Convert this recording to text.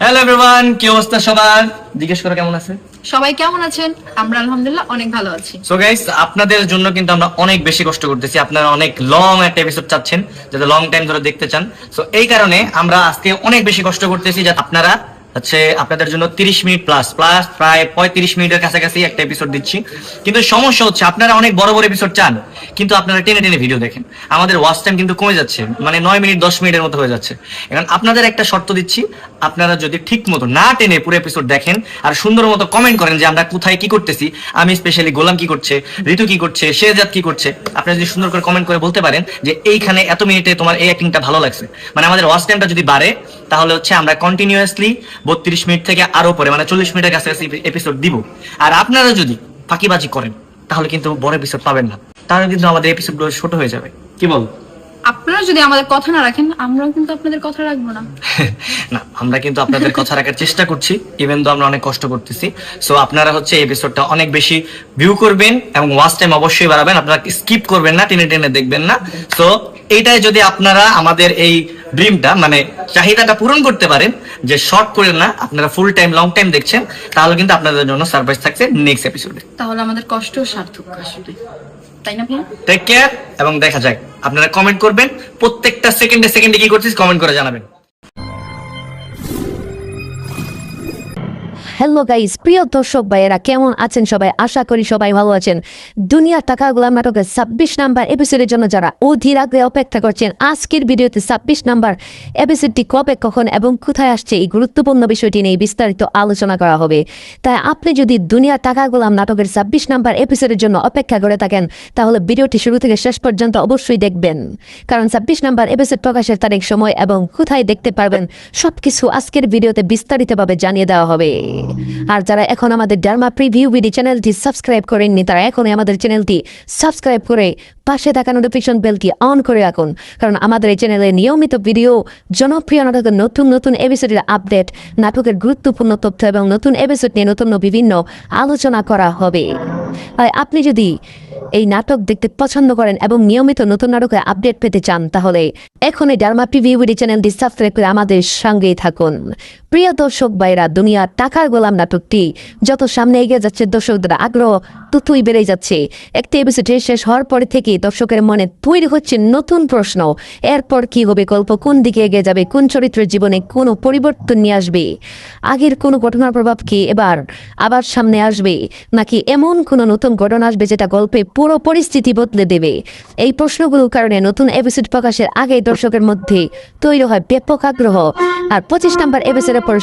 Hello everyone, কি অবস্থা সবার? জিজ্ঞেস করো কেমন আছে সবাই কেমন আছেন? আমরা আলহামদুলিল্লাহ অনেক ভালো আছি। সো গাইস, আপনাদের জন্য কিন্তু আমরা অনেক বেশি কষ্ট করতেছি। আপনারা অনেক লং একটা এপিসোড চাচ্ছেন, যাতে লং টাইম ধরে দেখতে চান। সো এই কারণে আমরা আজকে অনেক বেশি কষ্ট করতেছি, যাতে আপনারা হচ্ছে আপনাদের জন্য 30 মিনিট প্লাস প্লাস প্রায় 35 মিনিটের কাছাকাছি একটা এপিসোড দিচ্ছি। কিন্তু সমস্যা হচ্ছে আপনারা অনেক বড় বড় এপিসোড চান, কিন্তু আপনারা টেনে টেনে ভিডিও দেখেন। আমাদের ওয়াচ টাইম কিন্তু কমে যাচ্ছে, মানে 9 মিনিট 10 মিনিটের মতো হয়ে যাচ্ছে। এখন আপনাদের একটা শর্ত দিচ্ছি, আপনারা যদি ঠিক মতো না টেনে পুরো এপিসোড দেখেন আর সুন্দর মতো কমেন্ট করেন যে আমরা কোথায় কি করতেছি, আমি স্পেশালি গোলাম কি করছে, ঋতু কি করছে, শেহজাদ কি করছে, আপনারা যদি সুন্দর করে কমেন্ট করে বলতে পারেন যে এইখানে এত মিনিটে তোমার এই অ্যাক্টিংটা ভালো লাগছে, মানে আমাদের ওয়াচ টাইমটা যদি বাড়ে, তাহলে হচ্ছে আমরা কন্টিনিউয়াসলি 32 মিনিট থেকে আরো পরে মানে 40 মিনিটের কাছাকাছি এপিসোড দিব। আর আপনারা যদি ফাঁকিবাজি করেন তাহলে কিন্তু বড় এপিসোড পাবেন না, তাহলে কিন্তু আমাদের এপিসোডগুলো ছোট হয়ে যাবে। কি বল? আপনারা যদি আমাদের কথা না রাখেন, আমরাও কিন্তু আপনাদের কথা রাখবো না। না, আমরা কিন্তু আপনাদের কথা রাখার চেষ্টা করছি, ইভেন তো আমরা অনেক কষ্ট করতেছি। সো আপনারা হচ্ছে এই এপিসোডটা অনেক বেশি ভিউ করবেন এবং ওয়াচ টাইম অবশ্যই বাড়াবেন। আপনারা স্কিপ করবেন না, টেনে টেনে দেখবেন না। সো এইটাই যদি আপনারা আমাদের এই ড্রিমটা মানে চাহিদাটা পূরণ করতে পারেন, যে শর্ট করে না আপনারা ফুল টাইম লং টাইম দেখছেন, তাহলে কিন্তু আপনাদের জন্য সারপ্রাইজ থাকছে নেক্সট এপিসোডে। তাহলে আমাদের কষ্ট সার্থক আসবে, তাই না ভাইয়া? টেক কেয়ার এবং দেখা যাক। আপনারা কমেন্ট করবেন, প্রত্যেকটা সেকেন্ডে সেকেন্ডে কি করছিস কমেন্ট করে জানাবেন। হ্যালো গাইস, প্রিয় দর্শক ভাইয়েরা কেমন আছেন সবাই? আশা করি সবাই ভালো আছেন। দুনিয়ার টাকা গোলাম নাটকের 26 নাম্বার এপিসোডের জন্য যারা অধীর আগ্রহে অপেক্ষা করছেন, আজকের ভিডিওতে 26 নাম্বার এপিসোডটি কবে, কখন এবং কোথায় আসছে এই গুরুত্বপূর্ণ বিষয়টি নিয়ে বিস্তারিত আলোচনা করা হবে। তাই আপনি যদি দুনিয়ার টাকা গোলাম নাটকের 26 নাম্বার এপিসোডের জন্য অপেক্ষা করে থাকেন, তাহলে ভিডিওটি শুরু থেকে শেষ পর্যন্ত অবশ্যই দেখবেন, কারণ 26 নাম্বার এপিসোড প্রকাশের তারিখ, সময় এবং কোথায় দেখতে পারবেন সবকিছু আজকের ভিডিওতে বিস্তারিতভাবে জানিয়ে দেওয়া হবে। আর যারা এখন আমাদের ড্রামা প্রিভিউ ভিডিও চ্যানেলটি সাবস্ক্রাইব করেননি, তারা এখনই আমাদের চ্যানেলটি সাবস্ক্রাইব করে পাশে থাকা নোটিফিকেশন বেলটি অন করে রাখুন, কারণ আমাদের এই চ্যানেলে নিয়মিত ভিডিও, জনপ্রিয় নাটকের নতুন নতুন এপিসোডের আপডেট, নাটকের গুরুত্বপূর্ণ তথ্য এবং নতুন এপিসোড নিয়ে নতুন বিভিন্ন আলোচনা করা হবে। আর আপনি যদি এই নাটক দেখতে পছন্দ করেন এবং নিয়মিত নতুন নাটকের আপডেট পেতে চান, তাহলে এখনই ড্রামা প্রিভিউ ভিডিও চ্যানেলটি সাবস্ক্রাইব করে আমাদের সঙ্গেই থাকুন। প্রিয় দর্শক ভাইরা, দুনিয়ার টাকার গোলাম নাটকটি যত সামনে এগিয়ে যাচ্ছে, দর্শকদের আগ্রহ ততই বেড়ে যাচ্ছে। একটি এপিসোড শেষ হওয়ার পরে থেকে দর্শকের মনে তৈরি হচ্ছে নতুন প্রশ্ন, এরপর কি হবে, গল্প কোন দিকে এগিয়ে যাবে, কোন চরিত্রের জীবনে কোনো পরিবর্তন নিয়ে আসবে, আগের কোনো ঘটনার প্রভাব কি এবার আবার সামনে আসবে, নাকি এমন কোনো নতুন ঘটনা আসবে যেটা গল্পে পুরো পরিস্থিতি বদলে দেবে। এই প্রশ্নগুলোর কারণে নতুন এপিসোড প্রকাশের আগে দর্শকের মধ্যে তৈরি হয় ব্যাপক আগ্রহ। আর 25 নাম্বার এপিসোডের পর